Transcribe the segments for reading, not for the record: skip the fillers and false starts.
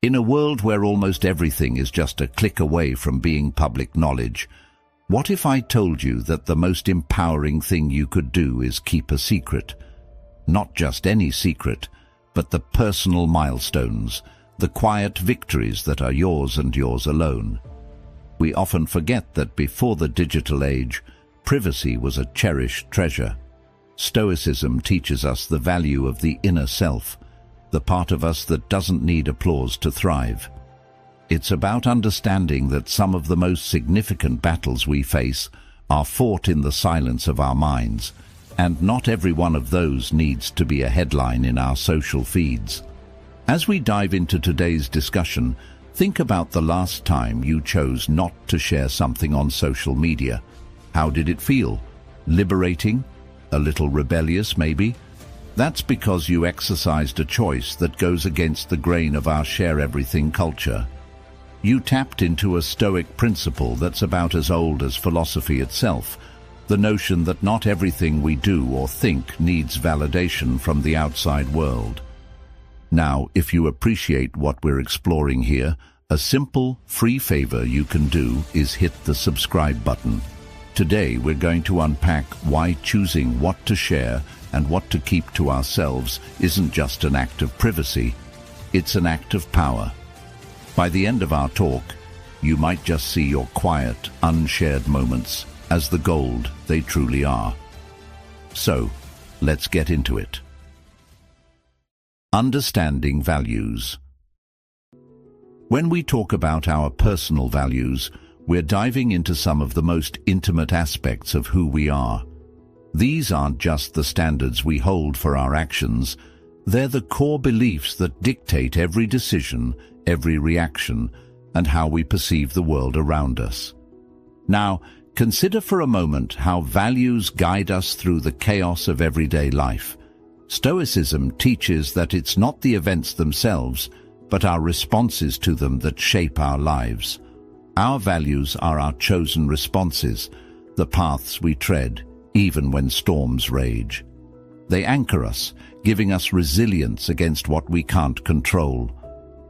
In a world where almost everything is just a click away from being public knowledge, what if I told you that the most empowering thing you could do is keep a secret? Not just any secret, but the personal milestones, the quiet victories that are yours and yours alone. We often forget that before the digital age, privacy was a cherished treasure. Stoicism teaches us the value of the inner self, the part of us that doesn't need applause to thrive. It's about understanding that some of the most significant battles we face are fought in the silence of our minds, and not every one of those needs to be a headline in our social feeds. As we dive into today's discussion, think about the last time you chose not to share something on social media. How did it feel? Liberating? A little rebellious, maybe? That's because you exercised a choice that goes against the grain of our share-everything culture. You tapped into a Stoic principle that's about as old as philosophy itself, the notion that not everything we do or think needs validation from the outside world. Now, if you appreciate what we're exploring here, a simple, free favor you can do is hit the subscribe button. Today, we're going to unpack why choosing what to share and what to keep to ourselves isn't just an act of privacy, it's an act of power. By the end of our talk, you might just see your quiet, unshared moments as the gold they truly are. So, let's get into it. Understanding values. When we talk about our personal values, we're diving into some of the most intimate aspects of who we are. These aren't just the standards we hold for our actions, they're the core beliefs that dictate every decision, every reaction, and how we perceive the world around us. Now, consider for a moment how values guide us through the chaos of everyday life. Stoicism teaches that it's not the events themselves, but our responses to them that shape our lives. Our values are our chosen responses, the paths we tread, even when storms rage. They anchor us, giving us resilience against what we can't control.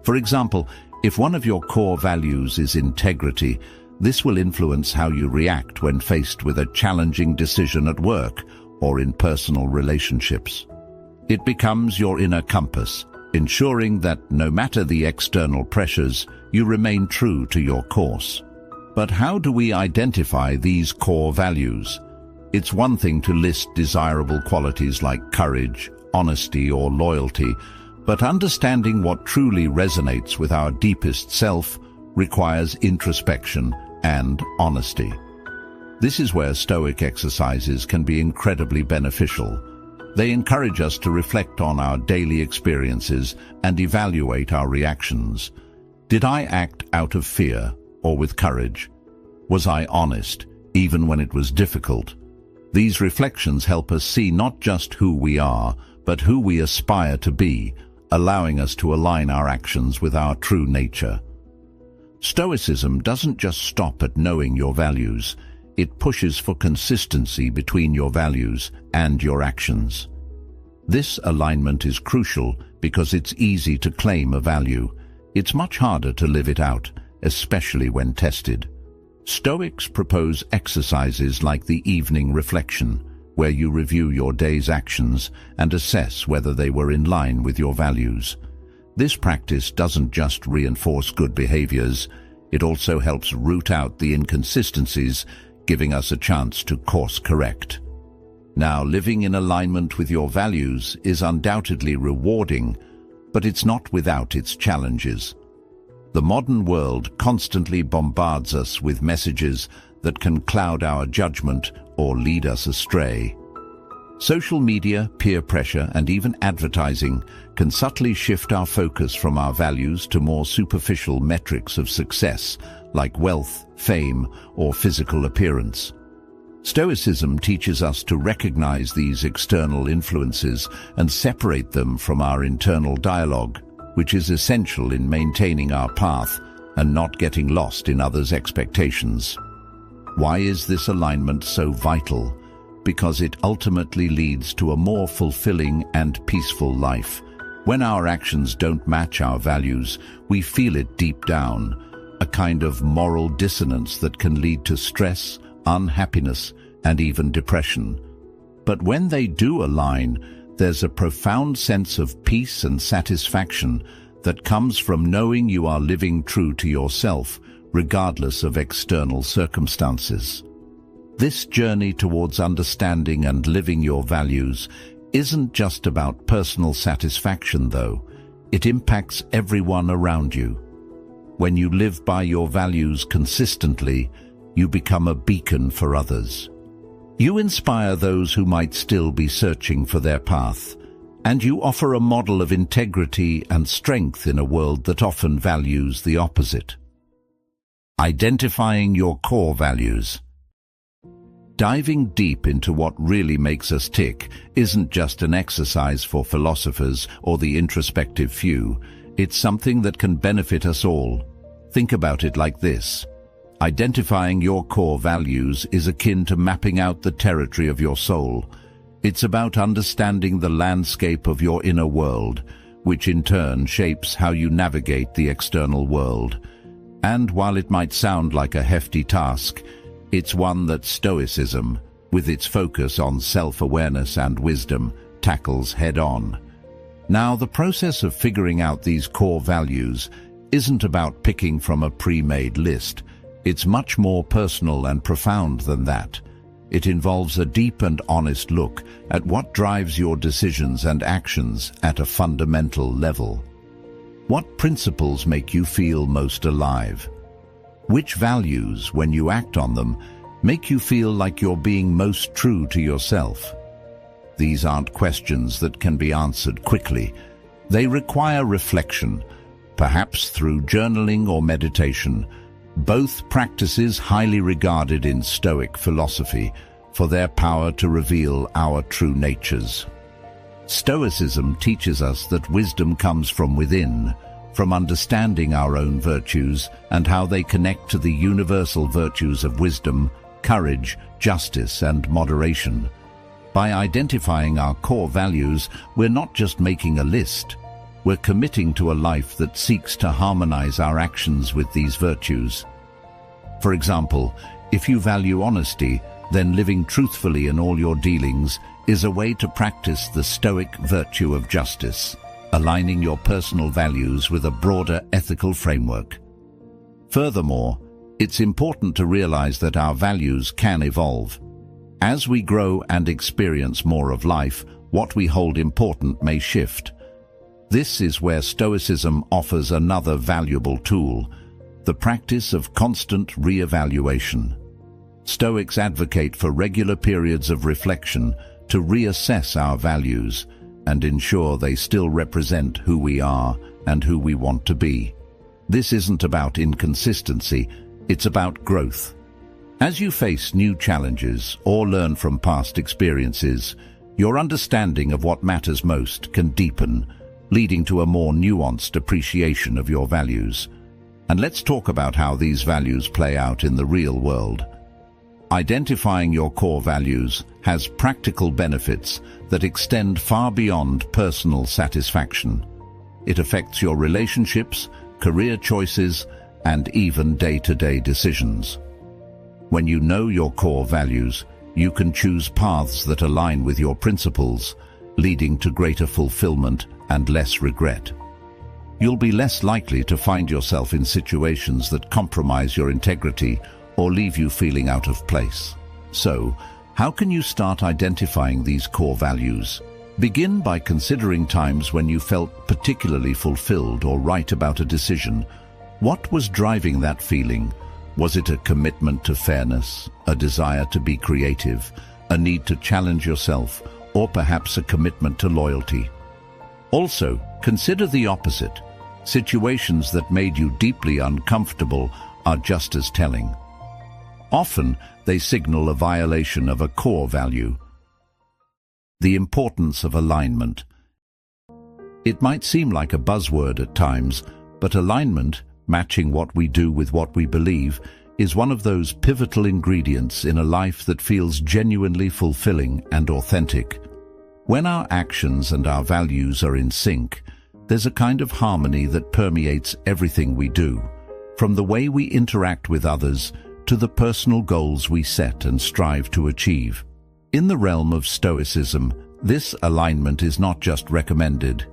For example, if one of your core values is integrity, this will influence how you react when faced with a challenging decision at work or in personal relationships. It becomes your inner compass, ensuring that no matter the external pressures, you remain true to your course. But how do we identify these core values? It's one thing to list desirable qualities like courage, honesty, or loyalty, but understanding what truly resonates with our deepest self requires introspection and honesty. This is where Stoic exercises can be incredibly beneficial. They encourage us to reflect on our daily experiences and evaluate our reactions. Did I act out of fear or with courage? Was I honest, even when it was difficult? These reflections help us see not just who we are, but who we aspire to be, allowing us to align our actions with our true nature. Stoicism doesn't just stop at knowing your values. It pushes for consistency between your values and your actions. This alignment is crucial because it's easy to claim a value. It's much harder to live it out, especially when tested. Stoics propose exercises like the evening reflection, where you review your day's actions and assess whether they were in line with your values. This practice doesn't just reinforce good behaviors, it also helps root out the inconsistencies, giving us a chance to course correct. Now, living in alignment with your values is undoubtedly rewarding, but it's not without its challenges. The modern world constantly bombards us with messages that can cloud our judgment or lead us astray. Social media, peer pressure, and even advertising can subtly shift our focus from our values to more superficial metrics of success, like wealth, fame, or physical appearance. Stoicism teaches us to recognize these external influences and separate them from our internal dialogue, which is essential in maintaining our path and not getting lost in others' expectations. Why is this alignment so vital? Because it ultimately leads to a more fulfilling and peaceful life. When our actions don't match our values, we feel it deep down, a kind of moral dissonance that can lead to stress, unhappiness, and even depression. But when they do align, there's a profound sense of peace and satisfaction that comes from knowing you are living true to yourself, regardless of external circumstances. This journey towards understanding and living your values isn't just about personal satisfaction, though. It impacts everyone around you. When you live by your values consistently, you become a beacon for others. You inspire those who might still be searching for their path, and you offer a model of integrity and strength in a world that often values the opposite. Identifying your core values. Diving deep into what really makes us tick isn't just an exercise for philosophers or the introspective few. It's something that can benefit us all. Think about it like this. Identifying your core values is akin to mapping out the territory of your soul. It's about understanding the landscape of your inner world, which in turn shapes how you navigate the external world. And while it might sound like a hefty task, it's one that Stoicism, with its focus on self-awareness and wisdom, tackles head-on. Now, the process of figuring out these core values isn't about picking from a pre-made list. It's much more personal and profound than that. It involves a deep and honest look at what drives your decisions and actions at a fundamental level. What principles make you feel most alive? Which values, when you act on them, make you feel like you're being most true to yourself? These aren't questions that can be answered quickly. They require reflection, perhaps through journaling or meditation, both practices highly regarded in Stoic philosophy for their power to reveal our true natures. Stoicism teaches us that wisdom comes from within, from understanding our own virtues and how they connect to the universal virtues of wisdom, courage, justice, and moderation. By identifying our core values, we're not just making a list. We're committing to a life that seeks to harmonize our actions with these virtues. For example, if you value honesty, then living truthfully in all your dealings is a way to practice the Stoic virtue of justice, aligning your personal values with a broader ethical framework. Furthermore, it's important to realize that our values can evolve. As we grow and experience more of life, what we hold important may shift. This is where Stoicism offers another valuable tool, the practice of constant re-evaluation. Stoics advocate for regular periods of reflection to reassess our values and ensure they still represent who we are and who we want to be. This isn't about inconsistency, it's about growth. As you face new challenges or learn from past experiences, your understanding of what matters most can deepen, leading to a more nuanced appreciation of your values. And let's talk about how these values play out in the real world. Identifying your core values has practical benefits that extend far beyond personal satisfaction. It affects your relationships, career choices, and even day-to-day decisions. When you know your core values, you can choose paths that align with your principles, leading to greater fulfillment and less regret. You'll be less likely to find yourself in situations that compromise your integrity or leave you feeling out of place. So, how can you start identifying these core values? Begin by considering times when you felt particularly fulfilled or right about a decision. What was driving that feeling? Was it a commitment to fairness, a desire to be creative, a need to challenge yourself, or perhaps a commitment to loyalty? Also, consider the opposite. Situations that made you deeply uncomfortable are just as telling. Often, they signal a violation of a core value. The importance of alignment. It might seem like a buzzword at times, but alignment, matching what we do with what we believe, is one of those pivotal ingredients in a life that feels genuinely fulfilling and authentic. When our actions and our values are in sync, There's a kind of harmony that permeates everything we do, from the way we interact with others to the personal goals we set and strive to achieve. In the realm of Stoicism, this alignment is not just recommended.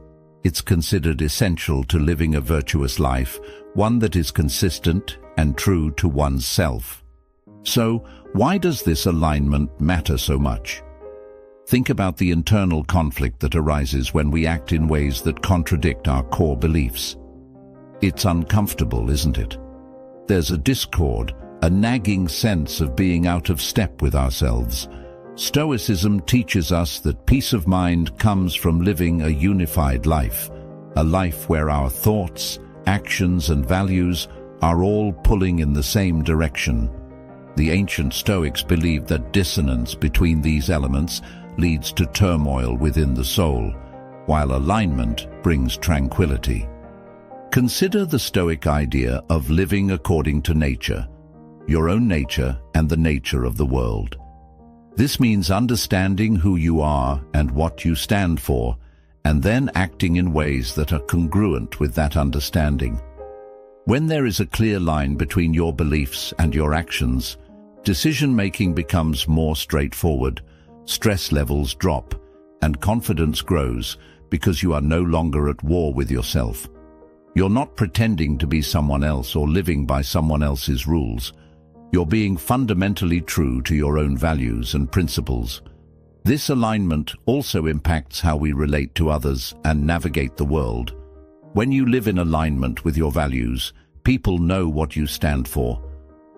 It's considered essential to living a virtuous life, one that is consistent and true to one's self. So, why does this alignment matter so much? Think about the internal conflict that arises when we act in ways that contradict our core beliefs. It's uncomfortable, isn't it? There's a discord, a nagging sense of being out of step with ourselves. Stoicism teaches us that peace of mind comes from living a unified life, a life where our thoughts, actions, and values are all pulling in the same direction. The ancient Stoics believed that dissonance between these elements leads to turmoil within the soul, while alignment brings tranquility. Consider the Stoic idea of living according to nature, your own nature and the nature of the world. This means understanding who you are and what you stand for, and then acting in ways that are congruent with that understanding. When there is a clear line between your beliefs and your actions, decision-making becomes more straightforward, stress levels drop, and confidence grows because you are no longer at war with yourself. You're not pretending to be someone else or living by someone else's rules. You're being fundamentally true to your own values and principles. This alignment also impacts how we relate to others and navigate the world. When you live in alignment with your values, people know what you stand for.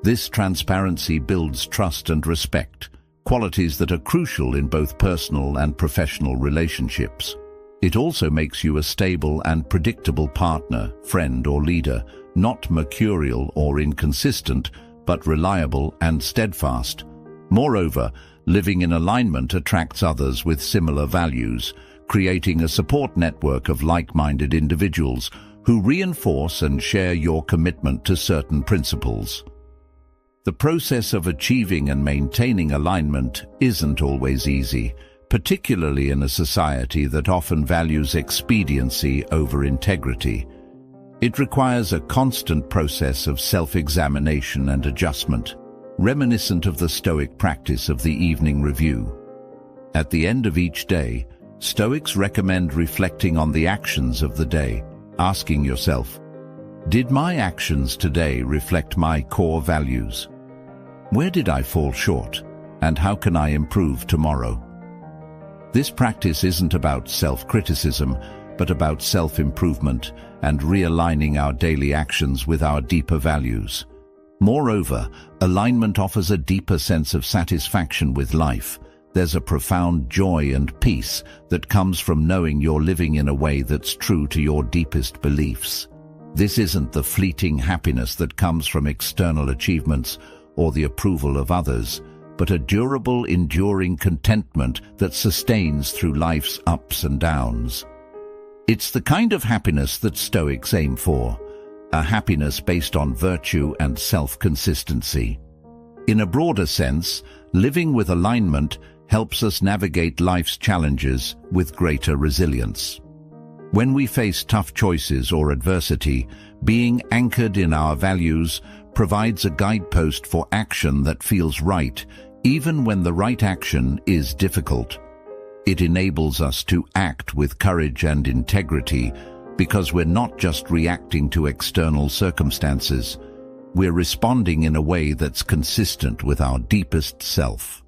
This transparency builds trust and respect, qualities that are crucial in both personal and professional relationships. It also makes you a stable and predictable partner, friend, or leader, not mercurial or inconsistent, but reliable and steadfast. Moreover, living in alignment attracts others with similar values, creating a support network of like-minded individuals who reinforce and share your commitment to certain principles. The process of achieving and maintaining alignment isn't always easy, particularly in a society that often values expediency over integrity. It requires a constant process of self-examination and adjustment, reminiscent of the Stoic practice of the evening review. At the end of each day, Stoics recommend reflecting on the actions of the day, asking yourself, did my actions today reflect my core values? Where did I fall short, and how can I improve tomorrow? This practice isn't about self-criticism, but about self-improvement and realigning our daily actions with our deeper values. Moreover, alignment offers a deeper sense of satisfaction with life. There's a profound joy and peace that comes from knowing you're living in a way that's true to your deepest beliefs. This isn't the fleeting happiness that comes from external achievements or the approval of others, but a durable, enduring contentment that sustains through life's ups and downs. It's the kind of happiness that Stoics aim for, a happiness based on virtue and self-consistency. In a broader sense, living with alignment helps us navigate life's challenges with greater resilience. When we face tough choices or adversity, being anchored in our values provides a guidepost for action that feels right, even when the right action is difficult. It enables us to act with courage and integrity because we're not just reacting to external circumstances, we're responding in a way that's consistent with our deepest self.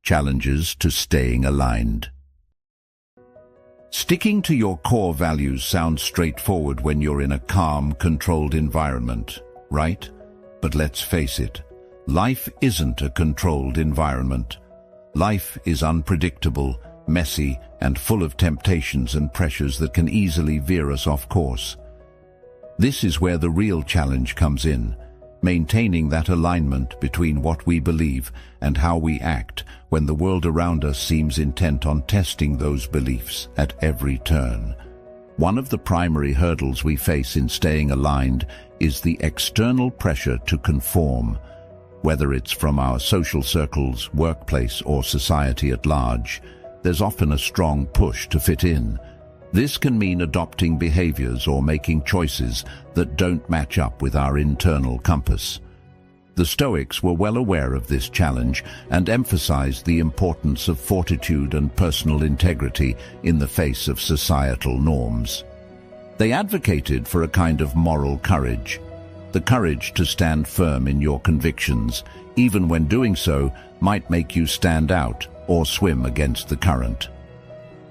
Challenges to staying aligned. Sticking to your core values sounds straightforward when you're in a calm, controlled environment, right? But let's face it, life isn't a controlled environment. Life is unpredictable, messy, and full of temptations and pressures that can easily veer us off course. This is where the real challenge comes in, maintaining that alignment between what we believe and how we act when the world around us seems intent on testing those beliefs at every turn. One of the primary hurdles we face in staying aligned is the external pressure to conform. Whether it's from our social circles, workplace, or society at large, there's often a strong push to fit in. This can mean adopting behaviors or making choices that don't match up with our internal compass. The Stoics were well aware of this challenge and emphasized the importance of fortitude and personal integrity in the face of societal norms. They advocated for a kind of moral courage, the courage to stand firm in your convictions, even when doing so might make you stand out or swim against the current.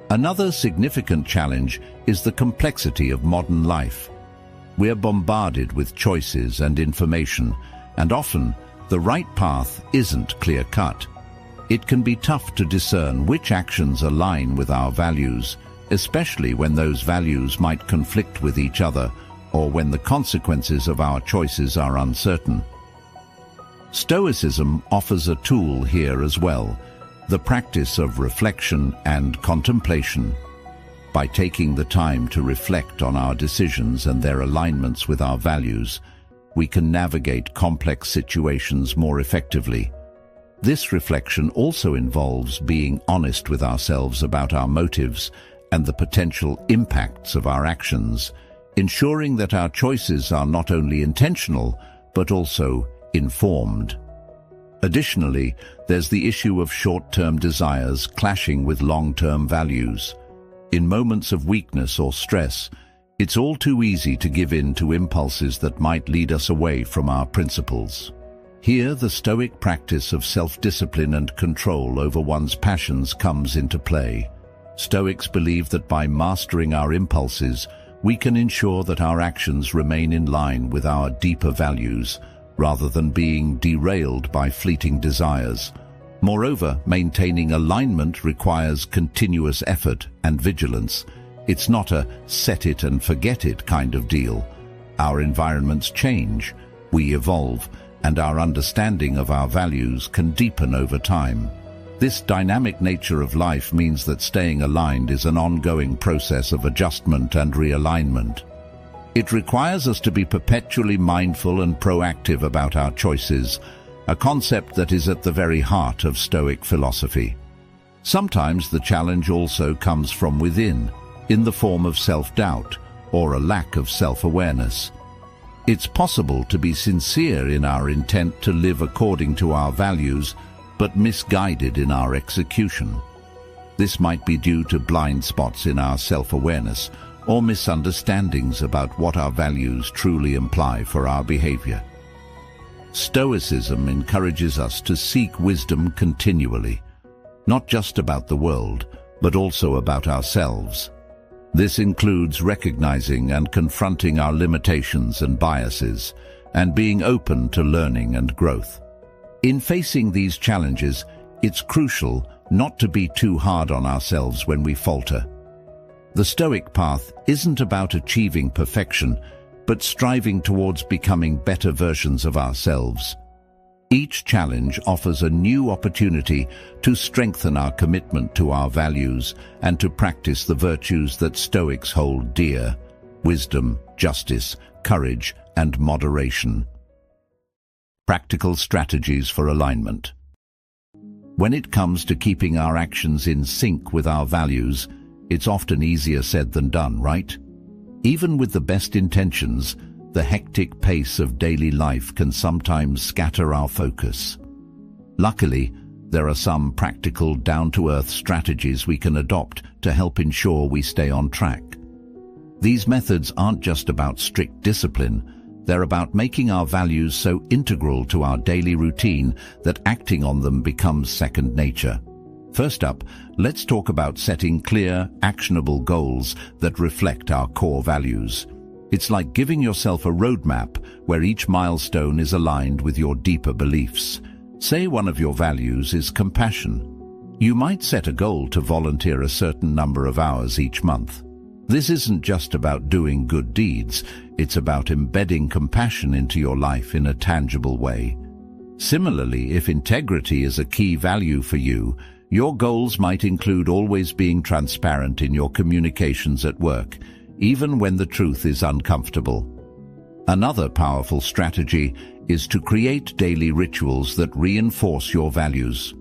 Another significant challenge is the complexity of modern life. We're bombarded with choices and information, and often the right path isn't clear-cut. It can be tough to discern which actions align with our values, especially when those values might conflict with each other or when the consequences of our choices are uncertain. Stoicism offers a tool here as well, the practice of reflection and contemplation. By taking the time to reflect on our decisions and their alignments with our values, we can navigate complex situations more effectively. This reflection also involves being honest with ourselves about our motives and the potential impacts of our actions, ensuring that our choices are not only intentional, but also informed. Additionally, there's the issue of short-term desires clashing with long-term values. In moments of weakness or stress, it's all too easy to give in to impulses that might lead us away from our principles. Here, the Stoic practice of self-discipline and control over one's passions comes into play. Stoics believe that by mastering our impulses, we can ensure that our actions remain in line with our deeper values, rather than being derailed by fleeting desires. Moreover, maintaining alignment requires continuous effort and vigilance. It's not a set-it-and-forget-it kind of deal. Our environments change, we evolve, and our understanding of our values can deepen over time. This dynamic nature of life means that staying aligned is an ongoing process of adjustment and realignment. It requires us to be perpetually mindful and proactive about our choices, a concept that is at the very heart of Stoic philosophy. Sometimes the challenge also comes from within, in the form of self-doubt or a lack of self-awareness. It's possible to be sincere in our intent to live according to our values, but misguided in our execution. This might be due to blind spots in our self-awareness or misunderstandings about what our values truly imply for our behavior. Stoicism encourages us to seek wisdom continually, not just about the world, but also about ourselves. This includes recognizing and confronting our limitations and biases, and being open to learning and growth. In facing these challenges, it's crucial not to be too hard on ourselves when we falter. The Stoic path isn't about achieving perfection, but striving towards becoming better versions of ourselves. Each challenge offers a new opportunity to strengthen our commitment to our values and to practice the virtues that Stoics hold dear: wisdom, justice, courage, and moderation. Practical strategies for alignment. When it comes to keeping our actions in sync with our values, it's often easier said than done, right? Even with the best intentions, the hectic pace of daily life can sometimes scatter our focus. Luckily, there are some practical, down-to-earth strategies we can adopt to help ensure we stay on track. These methods aren't just about strict discipline, they're about making our values so integral to our daily routine that acting on them becomes second nature. First up, let's talk about setting clear, actionable goals that reflect our core values. It's like giving yourself a roadmap where each milestone is aligned with your deeper beliefs. Say one of your values is compassion. You might set a goal to volunteer a certain number of hours each month. This isn't just about doing good deeds, it's about embedding compassion into your life in a tangible way. Similarly, if integrity is a key value for you, your goals might include always being transparent in your communications at work, even when the truth is uncomfortable. Another powerful strategy is to create daily rituals that reinforce your values.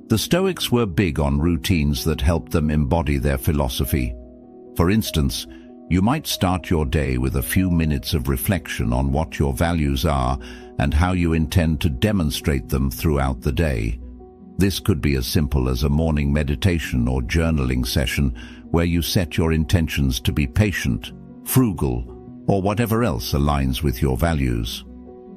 The Stoics were big on routines that helped them embody their philosophy. For instance, you might start your day with a few minutes of reflection on what your values are and how you intend to demonstrate them throughout the day. This could be as simple as a morning meditation or journaling session where you set your intentions to be patient, frugal, or whatever else aligns with your values.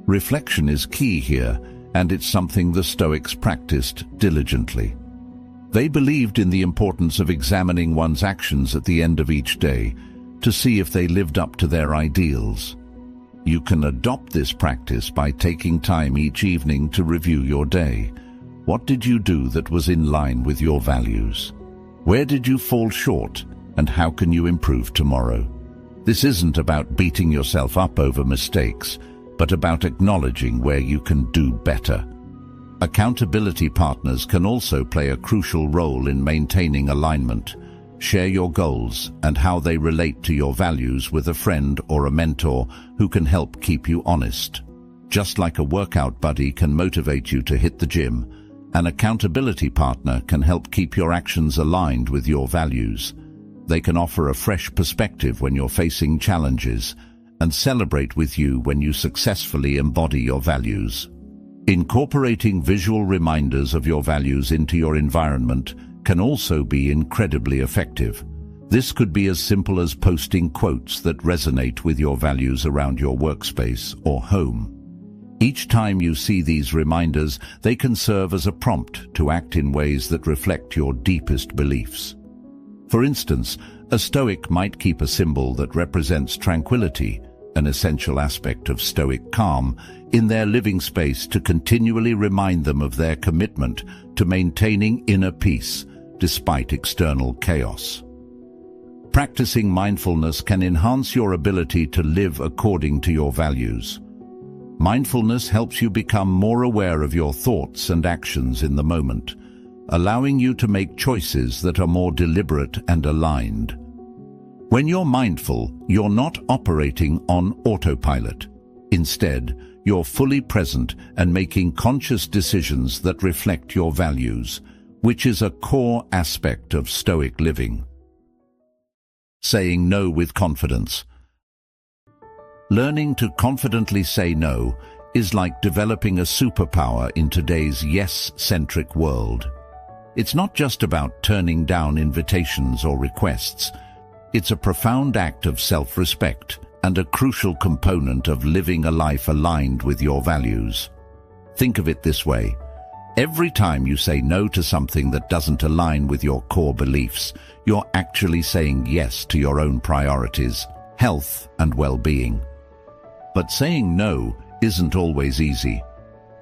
Reflection is key here, and it's something the Stoics practiced diligently. They believed in the importance of examining one's actions at the end of each day to see if they lived up to their ideals. You can adopt this practice by taking time each evening to review your day. What did you do that was in line with your values? Where did you fall short, and how can you improve tomorrow? This isn't about beating yourself up over mistakes, but about acknowledging where you can do better. Accountability partners can also play a crucial role in maintaining alignment. Share your goals and how they relate to your values with a friend or a mentor who can help keep you honest. Just like a workout buddy can motivate you to hit the gym, an accountability partner can help keep your actions aligned with your values. They can offer a fresh perspective when you're facing challenges and celebrate with you when you successfully embody your values. Incorporating visual reminders of your values into your environment can also be incredibly effective. This could be as simple as posting quotes that resonate with your values around your workspace or home. Each time you see these reminders, they can serve as a prompt to act in ways that reflect your deepest beliefs. For instance, a Stoic might keep a symbol that represents tranquility, an essential aspect of Stoic calm, in their living space to continually remind them of their commitment to maintaining inner peace despite external chaos. Practicing mindfulness can enhance your ability to live according to your values. Mindfulness helps you become more aware of your thoughts and actions in the moment, allowing you to make choices that are more deliberate and aligned. When you're mindful, you're not operating on autopilot. Instead, you're fully present and making conscious decisions that reflect your values, which is a core aspect of Stoic living. Saying no with confidence. Learning to confidently say no is like developing a superpower in today's yes-centric world. It's not just about turning down invitations or requests. It's a profound act of self-respect and a crucial component of living a life aligned with your values. Think of it this way. Every time you say no to something that doesn't align with your core beliefs, you're actually saying yes to your own priorities, health and well-being. But saying no isn't always easy.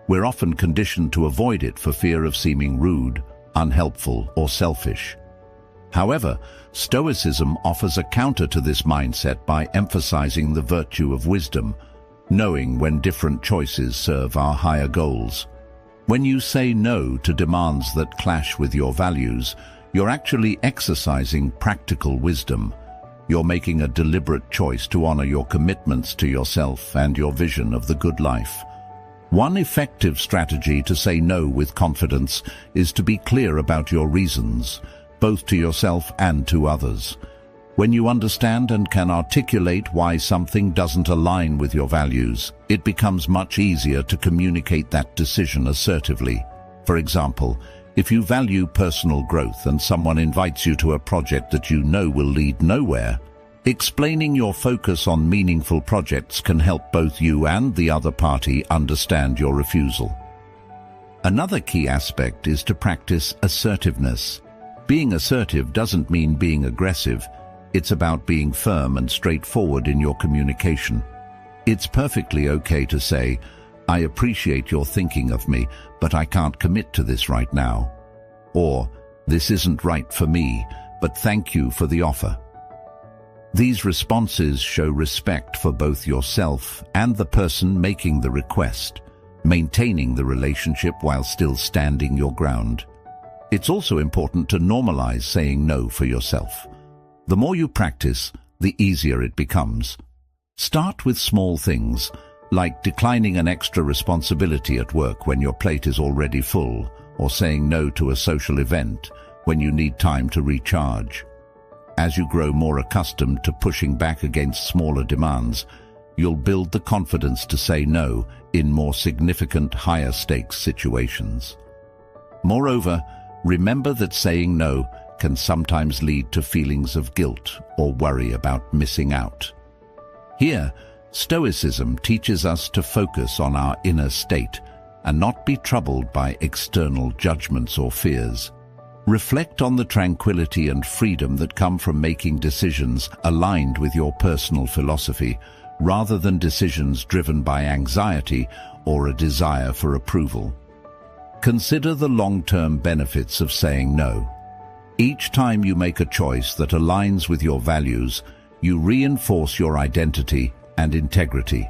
We're often conditioned to avoid it for fear of seeming rude, unhelpful, or selfish. However, Stoicism offers a counter to this mindset by emphasizing the virtue of wisdom, knowing when different choices serve our higher goals. When you say no to demands that clash with your values, you're actually exercising practical wisdom. You're making a deliberate choice to honor your commitments to yourself and your vision of the good life. One effective strategy to say no with confidence is to be clear about your reasons, both to yourself and to others. When you understand and can articulate why something doesn't align with your values, it becomes much easier to communicate that decision assertively. For example, if you value personal growth and someone invites you to a project that you know will lead nowhere, explaining your focus on meaningful projects can help both you and the other party understand your refusal. Another key aspect is to practice assertiveness. Being assertive doesn't mean being aggressive. It's about being firm and straightforward in your communication. It's perfectly okay to say, "I appreciate your thinking of me, but I can't commit to this right now." Or, "This isn't right for me, but thank you for the offer." These responses show respect for both yourself and the person making the request, maintaining the relationship while still standing your ground. It's also important to normalize saying no for yourself. The more you practice, the easier it becomes. Start with small things, like declining an extra responsibility at work when your plate is already full, or saying no to a social event when you need time to recharge. As you grow more accustomed to pushing back against smaller demands, you'll build the confidence to say no in more significant, higher-stakes situations. Moreover, remember that saying no can sometimes lead to feelings of guilt or worry about missing out. Here, Stoicism teaches us to focus on our inner state and not be troubled by external judgments or fears. Reflect on the tranquility and freedom that come from making decisions aligned with your personal philosophy, rather than decisions driven by anxiety or a desire for approval. Consider the long-term benefits of saying no. Each time you make a choice that aligns with your values, you reinforce your identity and integrity.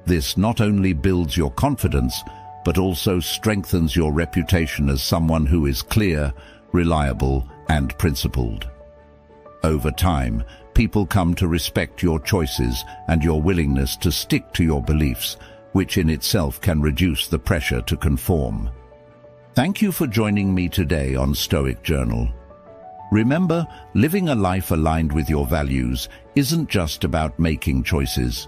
This not only builds your confidence, but also strengthens your reputation as someone who is clear, reliable, and principled. Over time, people come to respect your choices and your willingness to stick to your beliefs, which in itself can reduce the pressure to conform. Thank you for joining me today on Stoic Journal. Remember, living a life aligned with your values isn't just about making choices.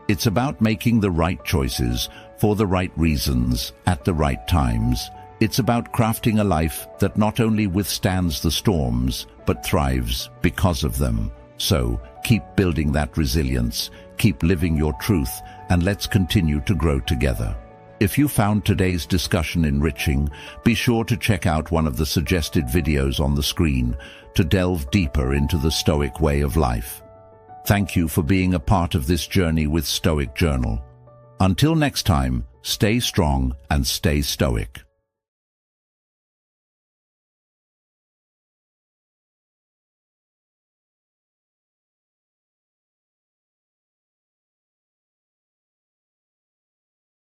It's about making the right choices for the right reasons at the right times. It's about crafting a life that not only withstands the storms, but thrives because of them. So, keep building that resilience, keep living your truth, and let's continue to grow together. If you found today's discussion enriching, be sure to check out one of the suggested videos on the screen to delve deeper into the Stoic way of life. Thank you for being a part of this journey with Stoic Journal. Until next time, stay strong and stay stoic.